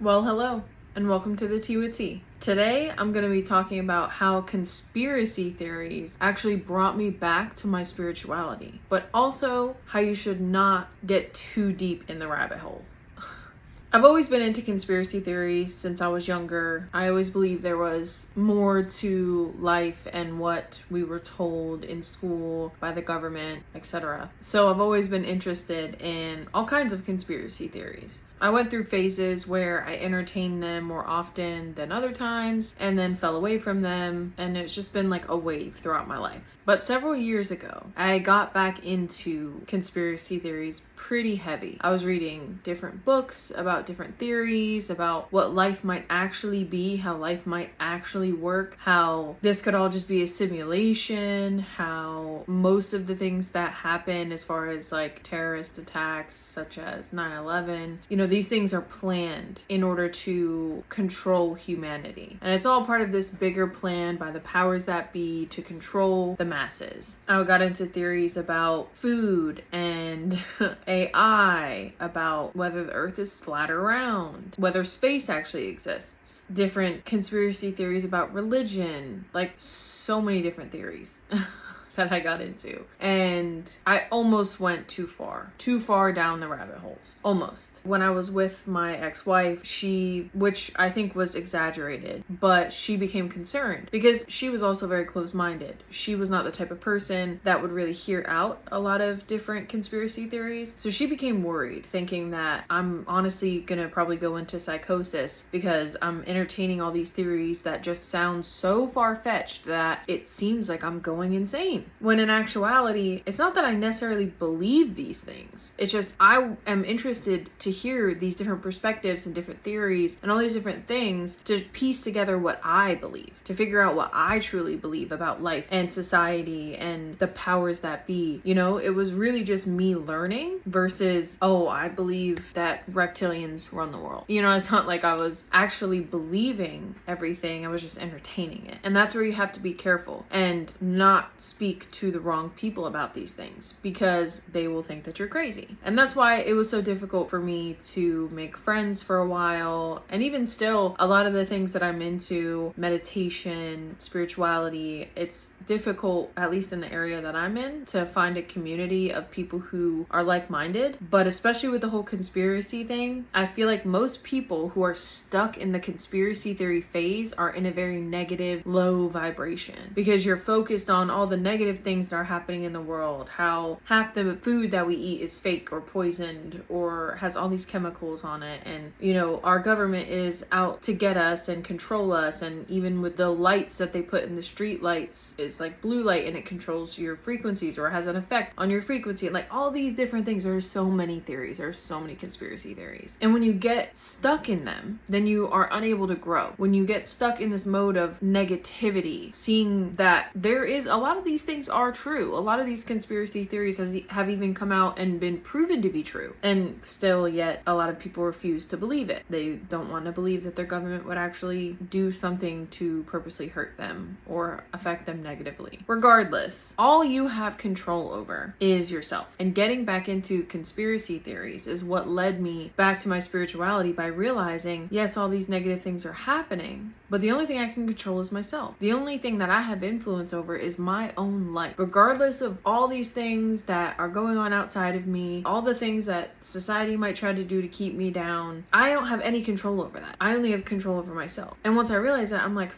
Well, hello, and welcome to the Tea with Tea. Today, I'm going to be talking about how conspiracy theories actually brought me back to my spirituality, but also how you should not get too deep in the rabbit hole. I've always been into conspiracy theories since I was younger. I always believed there was more to life and what we were told in school by the government, etc. So I've always been interested in all kinds of conspiracy theories. I went through phases where I entertained them more often than other times and then fell away from them, and it's just been like a wave throughout my life. But several years ago, I got back into conspiracy theories pretty heavy. I was reading different books about different theories, about what life might actually be, how life might actually work, how this could all just be a simulation, how most of the things that happen as far as like terrorist attacks such as 9/11, these things are planned in order to control humanity. And it's all part of this bigger plan by the powers that be to control the masses. I got into theories about food and AI, about whether the earth is flat or round, whether space actually exists, different conspiracy theories about religion, like so many different theories. That I got into. And I almost went too far down the rabbit holes. Almost. When I was with my ex-wife, which I think was exaggerated, but she became concerned because she was also very close-minded. She was not the type of person that would really hear out a lot of different conspiracy theories. So she became worried, thinking that I'm honestly gonna probably go into psychosis because I'm entertaining all these theories that just sound so far-fetched that it seems like I'm going insane. When in actuality, it's not that I necessarily believe these things. It's just I am interested to hear these different perspectives and different theories and all these different things to piece together what I believe, to figure out what I truly believe about life and society and the powers that be. It was really just me learning versus, I believe that reptilians run the world. It's not like I was actually believing everything. I was just entertaining it. And that's where you have to be careful and not speak to the wrong people about these things because they will think that you're crazy. And that's why it was so difficult for me to make friends for a while. And even still, a lot of the things that I'm into, meditation, spirituality, it's difficult, at least in the area that I'm in, to find a community of people who are like-minded. But especially with the whole conspiracy thing, I feel like most people who are stuck in the conspiracy theory phase are in a very negative, low vibration because you're focused on all the negative things that are happening in the world, how half the food that we eat is fake or poisoned or has all these chemicals on it, and our government is out to get us and control us, and even with the lights that they put in the street lights, it's like blue light and it controls your frequencies or has an effect on your frequency, and like all these different things. There are so many theories, there are so many conspiracy theories, and when you get stuck in them, then you are unable to grow. When you get stuck in this mode of negativity, seeing that there is a lot of these things are true. A lot of these conspiracy theories have even come out and been proven to be true. And still yet a lot of people refuse to believe it. They don't want to believe that their government would actually do something to purposely hurt them or affect them negatively. Regardless, all you have control over is yourself. And getting back into conspiracy theories is what led me back to my spirituality by realizing, yes, all these negative things are happening, but the only thing I can control is myself. The only thing that I have influence over is my own life. Regardless of all these things that are going on outside of me, all the things that society might try to do to keep me down, I don't have any control over that. I only have control over myself. And once I realized that, I'm like,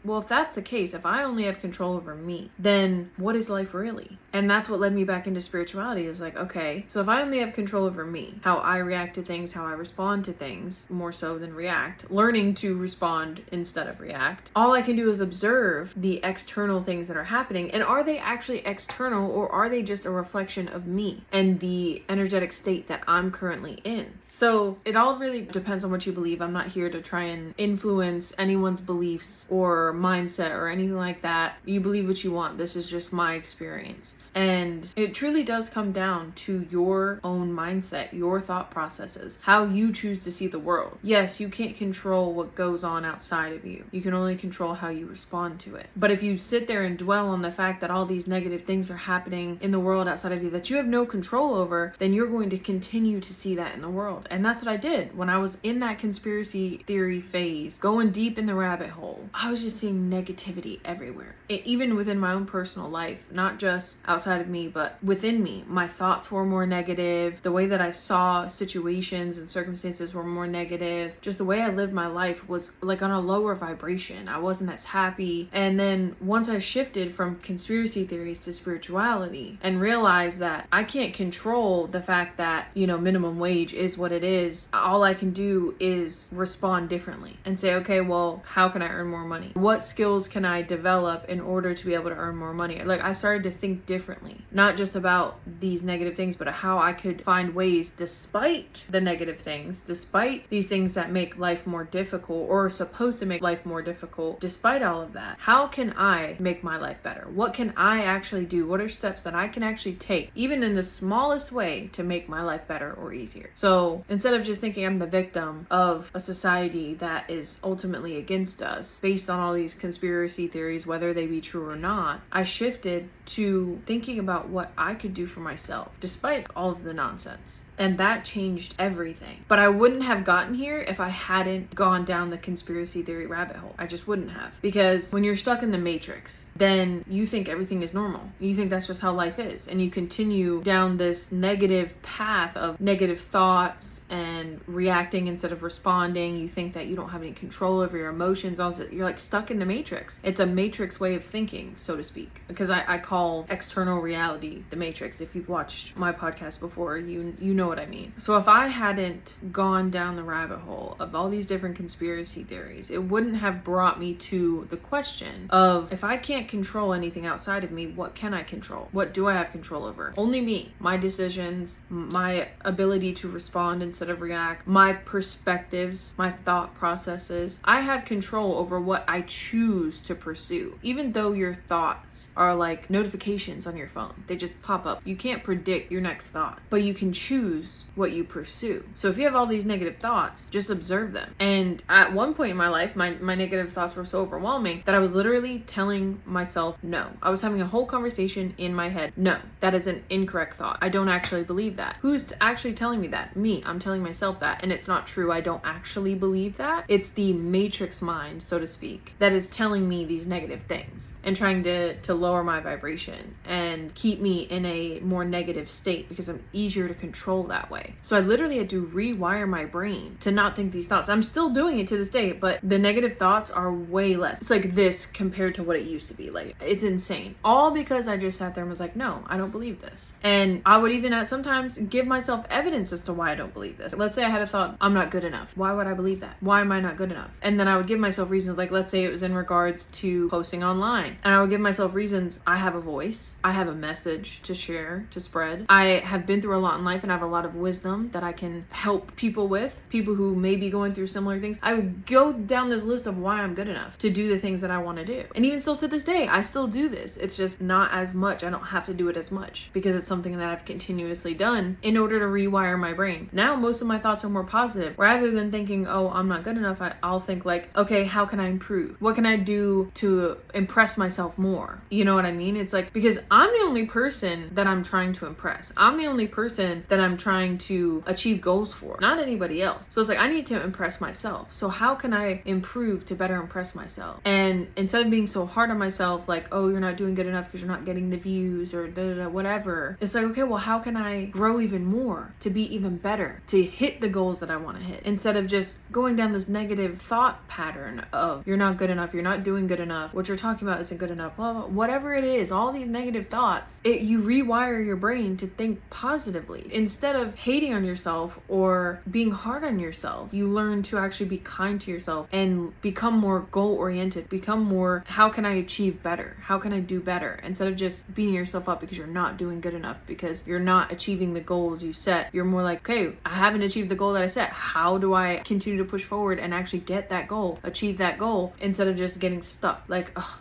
well, if that's the case, if I only have control over me, then what is life really? And that's what led me back into spirituality, is like, okay, so if I only have control over me, how I react to things, how I respond to things, more so than react, learning to respond instead of react, all I can do is observe the external things that are happening. And are they actually external, or are they just a reflection of me and the energetic state that I'm currently in? So it all really depends on what you believe. I'm not here to try and influence anyone's beliefs or mindset or anything like that. You believe what you want. This is just my experience. And it truly does come down to your own mindset, your thought processes, how you choose to see the world. Yes, you can't control what goes on outside of you. You can only control how you respond to it. But if you sit there and dwell on the fact that all these negative things are happening in the world outside of you that you have no control over, then you're going to continue to see that in the world. And that's what I did when I was in that conspiracy theory phase, going deep in the rabbit hole. I was just seeing negativity everywhere. Even within my own personal life, not just outside of me, but within me. My thoughts were more negative. The way that I saw situations and circumstances were more negative. Just the way I lived my life was like on a lower vibration. I wasn't as happy. And then once I shifted from conspiracy theories to spirituality and realized that I can't control the fact that, minimum wage is what it is, all I can do is respond differently and say, okay, well, how can I earn more money? What skills can I develop in order to be able to earn more money? Like, I started to think differently, not just about these negative things, but how I could find ways, despite the negative things, despite these things that make life more difficult or are supposed to make life more difficult, despite all of that, how can I make my life better? What can I actually do? What are steps that I can actually take, even in the smallest way, to make my life better or easier? So instead of just thinking I'm the victim of a society that is ultimately against us based on all these conspiracy theories, whether they be true or not, I shifted to thinking about what I could do for myself, despite all of the nonsense. And that changed everything. But I wouldn't have gotten here if I hadn't gone down the conspiracy theory rabbit hole. I just wouldn't have. Because when you're stuck in the matrix, then you think everything is normal. You think that's just how life is. And you continue down this negative path of negative thoughts and reacting instead of responding. You think that you don't have any control over your emotions. You're like stuck in the matrix. It's a matrix way of thinking, so to speak. Because I call external reality the matrix. If you've watched my podcast before, you know what I mean. So if I hadn't gone down the rabbit hole of all these different conspiracy theories, it wouldn't have brought me to the question of, if I can't control anything outside of me, what can I control? What do I have control over? Only me, my decisions, my ability to respond instead of react, my perspectives, my thought processes. I have control over what I choose to pursue. Even though your thoughts are like notifications on your phone, they just pop up. You can't predict your next thought, but you can choose what you pursue. So if you have all these negative thoughts, just observe them. And at one point in my life, my negative thoughts were so overwhelming that I was literally telling myself no. I was having a whole conversation in my head. No, that is an incorrect thought. I don't actually believe that. Who's actually telling me that? Me. I'm telling myself that. And it's not true. I don't actually believe that. It's the matrix mind, so to speak, that is telling me these negative things and trying to lower my vibration and keep me in a more negative state because I'm easier to control that way. So I literally had to rewire my brain to not think these thoughts. I'm still doing it to this day, but the negative thoughts are way less. It's like this compared to what it used to be. Like, it's insane. All because I just sat there and was like, no, I don't believe this. And I would even sometimes give myself evidence as to why I don't believe this. Let's say I had a thought, I'm not good enough. Why would I believe that? Why am I not good enough? And then I would give myself reasons, like let's say it was in regards to posting online. And I would give myself reasons. I have a voice. I have a message to share, to spread. I have been through a lot in life and I have a lot of wisdom that I can help people with, people who may be going through similar things. I would go down this list of why I'm good enough to do the things that I want to do. And even still to this day, I still do this. It's just not as much. I don't have to do it as much because it's something that I've continuously done in order to rewire my brain. Now, most of my thoughts are more positive. Rather than thinking, oh, I'm not good enough, I'll think like, okay, how can I improve? What can I do to impress myself more? You know what I mean? It's like, because I'm the only person that I'm trying to impress. I'm the only person that I'm trying to achieve goals for, not anybody else. So it's like, I need to impress myself. So how can I improve to better impress myself? And instead of being so hard on myself, like, oh, you're not doing good enough because you're not getting the views or whatever, it's like, okay, well, how can I grow even more to be even better, to hit the goals that I want to hit, instead of just going down this negative thought pattern of you're not good enough, you're not doing good enough, what you're talking about isn't good enough, blah, blah, whatever it is, all these negative thoughts, you rewire your brain to think positively. Instead instead of hating on yourself or being hard on yourself, you learn to actually be kind to yourself and become more goal oriented, become more, how can I achieve better? How can I do better? Instead of just beating yourself up because you're not doing good enough, because you're not achieving the goals you set. You're more like, okay, I haven't achieved the goal that I set. How do I continue to push forward and actually get that goal, achieve that goal, instead of just getting stuck? Like, ugh,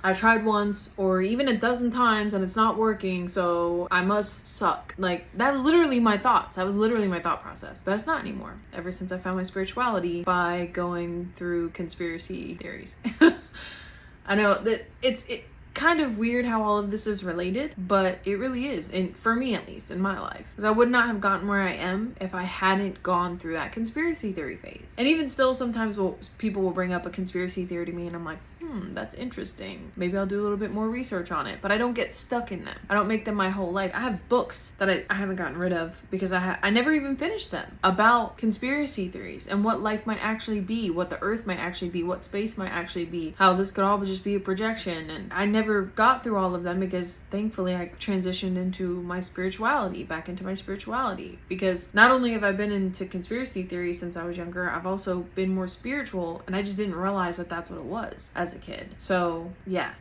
I tried once or even a dozen times and it's not working, so I must suck. Like, that was literally my thoughts. That was literally my thought process. But it's not anymore. Ever since I found my spirituality by going through conspiracy theories. I know that it's kind of weird how all of this is related, but it really is, and for me at least, in my life, because I would not have gotten where I am if I hadn't gone through that conspiracy theory phase. And even still, sometimes people will bring up a conspiracy theory to me and I'm like, that's interesting, maybe I'll do a little bit more research on it, but I don't get stuck in them. I don't make them my whole life. I have books that I haven't gotten rid of because I never even finished them, about conspiracy theories and what life might actually be, what the earth might actually be, what space might actually be, how this could all just be a projection. And I never got through all of them because thankfully I transitioned into my spirituality, back into my spirituality, because not only have I been into conspiracy theories since I was younger, I've also been more spiritual, and I just didn't realize that that's what it was as a kid. So yeah,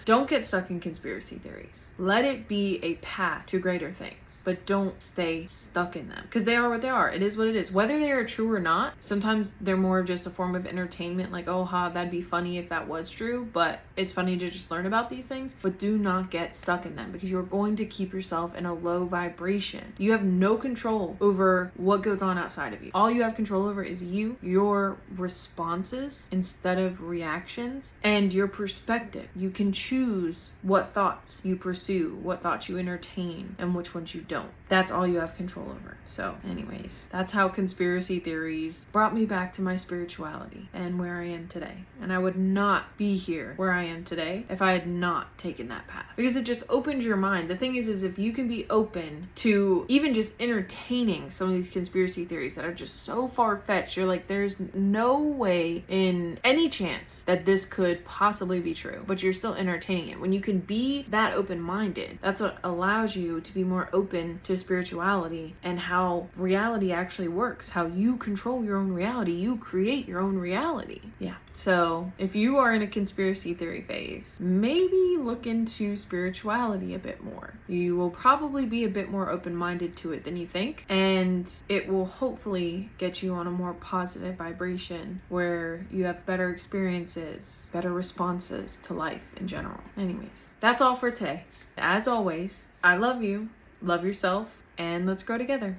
don't get stuck in conspiracy theories. Let it be a path to greater things, but don't stay stuck in them, because they are what they are. It is what it is. Whether they are true or not, sometimes they're more of just a form of entertainment, like, oh ha, that'd be funny if that was true, but it's funny to just learn about these things. But do not get stuck in them, because you're going to keep yourself in a low vibration. You have no control over what goes on outside of you. All you have control over is you, your responses instead of reactions, and your perspective. You can choose what thoughts you pursue, what thoughts you entertain, and which ones you don't. That's all you have control over. So anyways, that's how conspiracy theories brought me back to my spirituality and where I am today. And I would not be here where I am today if I had not taken that path, because it just opens your mind. The thing is if you can be open to even just entertaining some of these conspiracy theories that are just so far-fetched, you're like, there's no way in any chance that this could possibly be true, but you're still entertaining it. When you can be that open-minded, that's what allows you to be more open to spirituality and how reality actually works, how you control your own reality, you create your own reality. Yeah. So if you are in a conspiracy theory phase, maybe look into spirituality a bit more. You will probably be a bit more open-minded to it than you think, and it will hopefully get you on a more positive vibration where you have better experiences, better responses to life in general. Anyways, that's all for today. As always, I love you, love yourself, and let's grow together.